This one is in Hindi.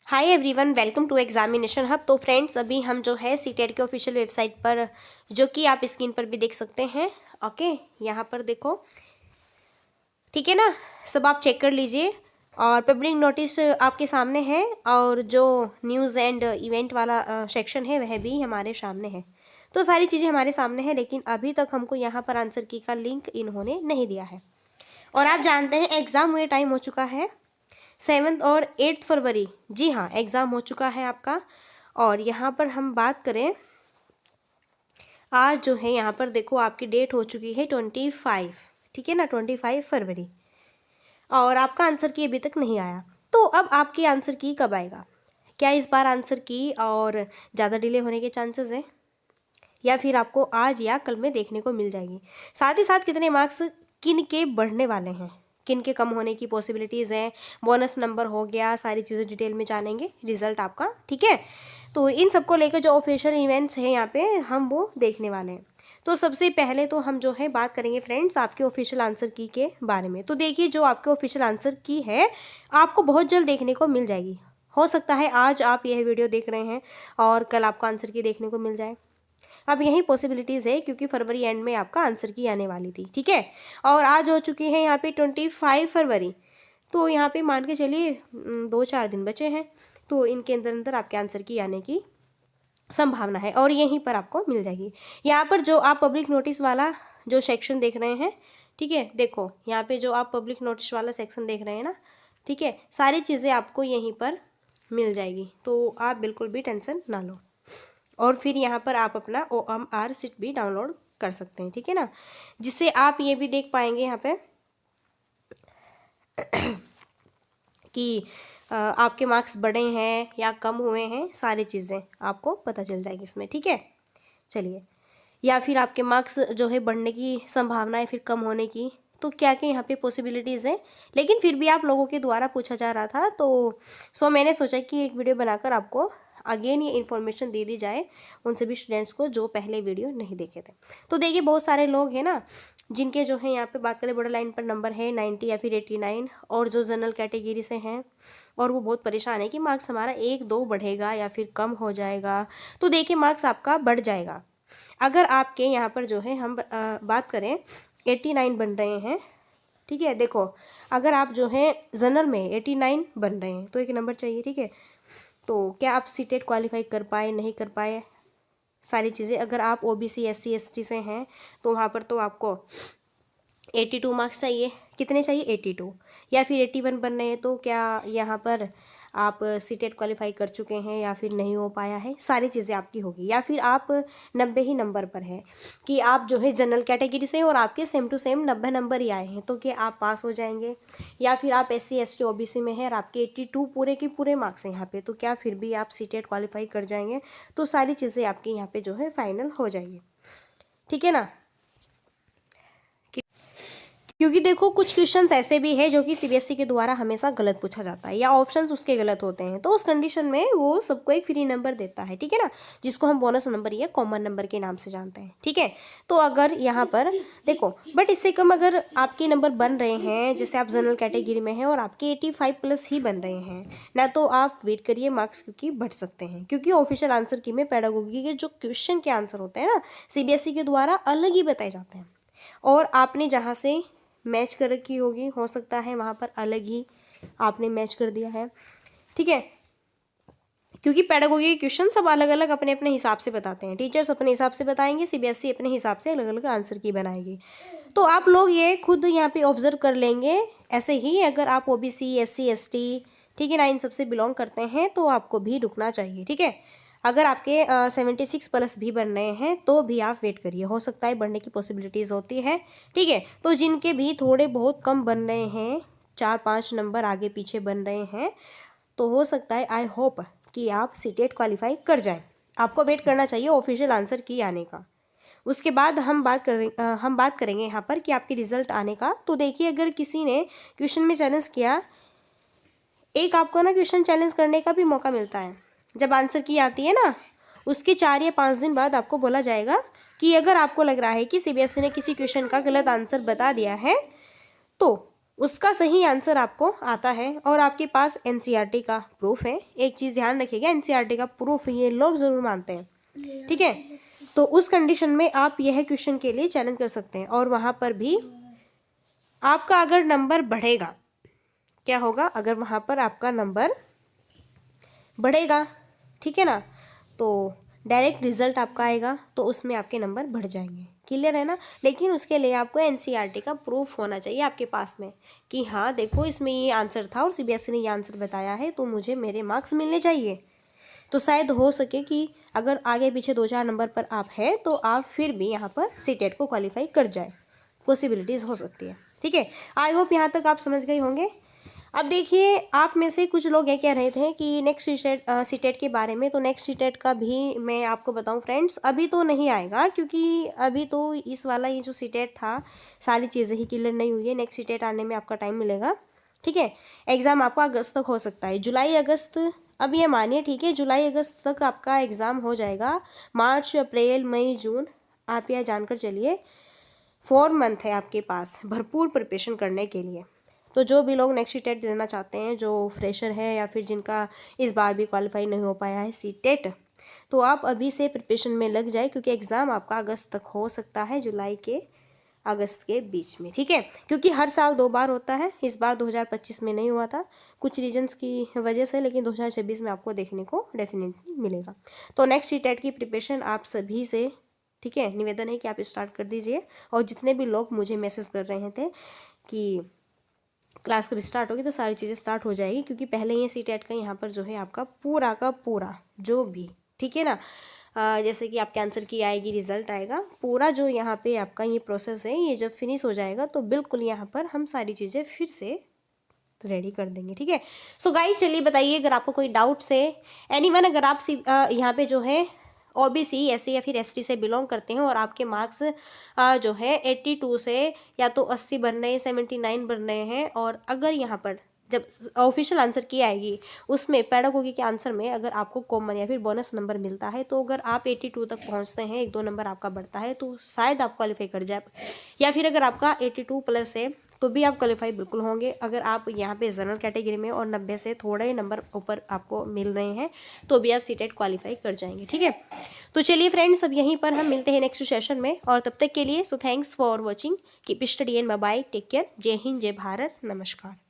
Hi everyone, welcome to examination hub. तो फ्रेंड्स, अभी हम जो है सीटेट के ऑफिशियल वेबसाइट पर, जो कि आप स्क्रीन पर भी देख सकते हैं। ओके, यहाँ पर देखो, ठीक है ना। सब आप चेक कर लीजिए और पब्लिक नोटिस आपके सामने है और जो न्यूज़ एंड इवेंट वाला सेक्शन है वह भी हमारे सामने है। तो सारी चीज़ें हमारे सामने है, लेकिन अभी तक हमको यहाँ पर आंसर की का लिंक इन्होंने नहीं दिया है। और आप जानते हैं एग्ज़ाम हुए टाइम हो चुका है 7 और 8 फरवरी। जी हाँ, एग्ज़ाम हो चुका है आपका। और यहाँ पर हम बात करें, आज जो है यहाँ पर देखो आपकी डेट हो चुकी है 25, ठीक है ना, 25 फरवरी। और आपका आंसर की अभी तक नहीं आया। तो अब आपकी आंसर की कब आएगा? क्या इस बार आंसर की और ज़्यादा डिले होने के चांसेस हैं, या फिर आपको आज या कल में देखने को मिल जाएगी? साथ ही साथ कितने मार्क्स किन के बढ़ने वाले हैं, किन के कम होने की पॉसिबिलिटीज़ हैं, बोनस नंबर हो गया, सारी चीज़ें डिटेल में जानेंगे रिजल्ट आपका, ठीक है। तो इन सबको लेकर जो ऑफिशियल इवेंट्स हैं यहाँ पे हम वो देखने वाले हैं। तो सबसे पहले तो हम जो है बात करेंगे फ्रेंड्स आपके ऑफिशियल आंसर की के बारे में। तो देखिए, जो आपके ऑफिशियल आंसर की है आपको बहुत जल्द देखने को मिल जाएगी। हो सकता है आज आप यह वीडियो देख रहे हैं और कल आपको आंसर की देखने को मिल जाए। अब यही पॉसिबिलिटीज़ है, क्योंकि फरवरी एंड में आपका आंसर की आने वाली थी, ठीक है। और आज हो चुकी है यहाँ पे 25 फरवरी। तो यहाँ पे मान के चलिए 2-4 दिन बचे हैं। तो इनके अंदर अंदर आपके आंसर की आने की संभावना है और यहीं पर आपको मिल जाएगी। यहाँ पर जो आप पब्लिक नोटिस वाला जो सेक्शन देख रहे हैं, ठीक है, देखो यहाँ पे जो आप पब्लिक नोटिस वाला सेक्शन देख रहे हैं ना, ठीक है, सारी चीज़ें आपको यहीं पर मिल जाएगी। तो आप बिल्कुल भी टेंशन ना लो। और फिर यहाँ पर आप अपना OMR शीट भी डाउनलोड कर सकते हैं, ठीक है ना, जिससे आप ये भी देख पाएंगे यहाँ पे कि आपके मार्क्स बढ़े हैं या कम हुए हैं, सारी चीज़ें आपको पता चल जाएगी इसमें, ठीक है। चलिए, या फिर आपके मार्क्स जो है बढ़ने की संभावना है, फिर कम होने की, तो क्या क्या यहाँ पे पॉसिबिलिटीज़ हैं। लेकिन फिर भी आप लोगों के द्वारा पूछा जा रहा था, तो मैंने सोचा कि एक वीडियो बनाकर आपको अगेन ये इन्फॉर्मेशन दे दी जाए उन सभी स्टूडेंट्स को जो पहले वीडियो नहीं देखे थे। तो देखिए, बहुत सारे लोग हैं ना जिनके जो है यहाँ पे बात करें बॉर्डर लाइन पर नंबर है 90 या फिर 89, और जो जनरल कैटेगरी से हैं और वो बहुत परेशान है कि मार्क्स हमारा 1-2 बढ़ेगा या फिर कम हो जाएगा। तो देखिए, मार्क्स आपका बढ़ जाएगा। अगर आपके यहाँ पर जो है हम बात करें 89 बन रहे हैं, ठीक है, देखो अगर आप जो है जनरल में 89 बन रहे हैं तो एक नंबर चाहिए, ठीक है। तो क्या आप सीटेट क्वालिफाई कर पाए, नहीं कर पाए, सारी चीज़ें। अगर आप OBC SC ST से हैं तो वहाँ पर तो आपको 82 मार्क्स चाहिए। कितने चाहिए? 82। या फिर 81 बन रहे हैं तो क्या यहाँ पर आप सीटेट क्वालिफाई कर चुके हैं या फिर नहीं हो पाया है, सारी चीज़ें आपकी होगी। या फिर आप 90 ही नंबर पर है कि आप जो है जनरल कैटेगरी से और आपके सेम टू सेम 90 नंबर ही आए हैं, तो क्या आप पास हो जाएंगे। या फिर आप SC ST OBC में हैं और आपके 82 पूरे के पूरे मार्क्स हैं यहाँ पे, तो क्या फिर भी आप सीटेट क्वालिफाई कर जाएंगे। तो सारी चीज़ें आपकी यहाँ पे जो है फाइनल हो जाएगी, ठीक है ना। क्योंकि देखो, कुछ क्वेश्चंस ऐसे भी है जो कि CBSE के द्वारा हमेशा गलत पूछा जाता है या ऑप्शंस उसके गलत होते हैं, तो उस कंडीशन में वो सबको एक फ्री नंबर देता है, ठीक है ना, जिसको हम बोनस नंबर या कॉमन नंबर के नाम से जानते हैं, ठीक है। तो अगर यहाँ पर देखो, बट इससे कम अगर आपके नंबर बन रहे हैं, जैसे आप जनरल कैटेगरी में हैं और आपके 85+ ही बन रहे हैं ना, तो आप वेट करिए, मार्क्स क्योंकि बढ़ सकते हैं। क्योंकि ऑफिशियल आंसर की में पेडागोगी के जो क्वेश्चन के आंसर होते हैं ना, CBSE के द्वारा अलग ही बताए जाते हैं, और आपने जहाँ से मैच कर रखी होगी, हो सकता है वहाँ पर अलग ही आपने मैच कर दिया है, ठीक है। क्योंकि पेडागोगी के क्वेश्चन सब अलग अलग अपने अपने हिसाब से बताते हैं, टीचर्स अपने हिसाब से बताएंगे, CBSE अपने हिसाब से अलग अलग आंसर की बनाएगी। तो आप लोग ये खुद यहाँ पे ऑब्जर्व कर लेंगे। ऐसे ही अगर आप OBC SC ST, ठीक है ना, इन सबसे बिलोंग करते हैं तो आपको भी रुकना चाहिए, ठीक है। अगर आपके 76+ भी बन रहे हैं तो भी आप वेट करिए, हो सकता है बढ़ने की पॉसिबिलिटीज़ होती है, ठीक है। तो जिनके भी थोड़े बहुत कम बन रहे हैं, 4-5 नंबर आगे पीछे बन रहे हैं, तो हो सकता है, आई होप कि आप सीटेट क्वालिफाई कर जाएं। आपको वेट करना चाहिए ऑफिशियल आंसर की आने का। उसके बाद हम बात करेंगे यहाँ पर कि आपके रिजल्ट आने का। तो देखिए, अगर किसी ने क्वेश्चन में चैलेंज किया, एक आपको ना क्वेश्चन चैलेंज करने का भी मौका मिलता है। जब आंसर की आती है ना, उसके 4 या 5 दिन बाद आपको बोला जाएगा कि अगर आपको लग रहा है कि CBSE ने किसी क्वेश्चन का गलत आंसर बता दिया है, तो उसका सही आंसर आपको आता है और आपके पास एनसीईआरटी का प्रूफ है। एक चीज़ ध्यान रखिएगा, एनसीईआरटी का प्रूफ ये लोग ज़रूर मानते हैं, ठीक है। तो उस कंडीशन में आप यह क्वेश्चन के लिए चैलेंज कर सकते हैं और वहाँ पर भी आपका अगर नंबर बढ़ेगा, क्या होगा, अगर वहाँ पर आपका नंबर बढ़ेगा, ठीक है ना, तो डायरेक्ट रिजल्ट आपका आएगा तो उसमें आपके नंबर बढ़ जाएंगे, क्लियर है ना। लेकिन उसके लिए आपको एनसीईआरटी का प्रूफ होना चाहिए आपके पास में कि हाँ देखो इसमें ये आंसर था और सीबीएसई ने ये आंसर बताया है तो मुझे मेरे मार्क्स मिलने चाहिए। तो शायद हो सके कि अगर आगे पीछे 2-4 नंबर पर आप हैं तो आप फिर भी यहाँ पर सीटेट को क्वालिफाई कर जाए, पॉसिबिलिटीज़ हो सकती है, ठीक है। आई होप यहाँ तक आप समझ गए होंगे। अब देखिए आप में से कुछ लोग ये कह रहे थे कि नेक्स्ट सीटेट के बारे में, तो नेक्स्ट सीटेट का भी मैं आपको बताऊं फ्रेंड्स, अभी तो नहीं आएगा क्योंकि अभी तो इस वाला ये जो सीटेट था सारी चीज़ें ही क्लियर नहीं हुई है। नेक्स्ट सीटेट आने में आपका टाइम मिलेगा, ठीक है। एग्ज़ाम आपका अगस्त तक हो सकता है, जुलाई अगस्त, अब ये मानिए, ठीक है, जुलाई अगस्त तक आपका एग्ज़ाम हो जाएगा। मार्च अप्रैल मई जून, आप यह जानकर चलिए 4 मंथ है आपके पास भरपूर प्रिपरेशन करने के लिए। तो जो भी लोग नेक्स्ट टेट देना चाहते हैं, जो फ्रेशर है या फिर जिनका इस बार भी क्वालिफाई नहीं हो पाया है सी टेट, तो आप अभी से प्रिपरेशन में लग जाए क्योंकि एग्ज़ाम आपका अगस्त तक हो सकता है, जुलाई के अगस्त के बीच में, ठीक है। क्योंकि हर साल 2 बार होता है, इस बार 2025 में नहीं हुआ था कुछ रीजंस की वजह से, लेकिन 2026 में आपको देखने को डेफिनेटली मिलेगा। तो नेक्स्ट टेट की प्रिपरेशन आप सभी से, ठीक है, निवेदन है कि आप स्टार्ट कर दीजिए। और जितने भी लोग मुझे मैसेज कर रहे थे कि क्लास कब स्टार्ट होगी, तो सारी चीज़ें स्टार्ट हो जाएगी क्योंकि पहले ही सी टेट का यहाँ पर जो है आपका पूरा का पूरा जो भी, ठीक है ना, जैसे कि आपके आंसर की आएगी, रिजल्ट आएगा, पूरा जो यहाँ पे आपका ये प्रोसेस है ये जब फिनिश हो जाएगा तो बिल्कुल यहाँ पर हम सारी चीज़ें फिर से रेडी कर देंगे, ठीक है। सो गाइस चलिए बताइए अगर आपको कोई डाउट्स है, एनीवन अगर आप यहाँ पे जो है ओबीसी एससी या फिर एसटी से बिलोंग करते हैं और आपके मार्क्स जो है 82 से या तो 80 बन रहे हैं, 79 बन रहे हैं, और अगर यहाँ पर जब ऑफिशियल आंसर की आएगी उसमें पेडागोगी के आंसर में अगर आपको कॉमन या फिर बोनस नंबर मिलता है, तो अगर आप 82 तक पहुँचते हैं, 1-2 नंबर आपका बढ़ता है तो शायद आप क्वालिफाई कर जाए, या फिर अगर आपका 82 प्लस है तो भी आप क्वालिफाई बिल्कुल होंगे। अगर आप यहाँ पे जनरल कैटेगरी में और 90 से थोड़े ही नंबर ऊपर आपको मिल रहे हैं तो भी आप सीटेट क्वालिफाई कर जाएंगे, ठीक है। तो चलिए फ्रेंड्स अब यहीं पर हम मिलते हैं नेक्स्ट सेशन में, और तब तक के लिए so thanks for watching, keep study and bye bye, take care, जय हिंद, जय भारत, नमस्कार।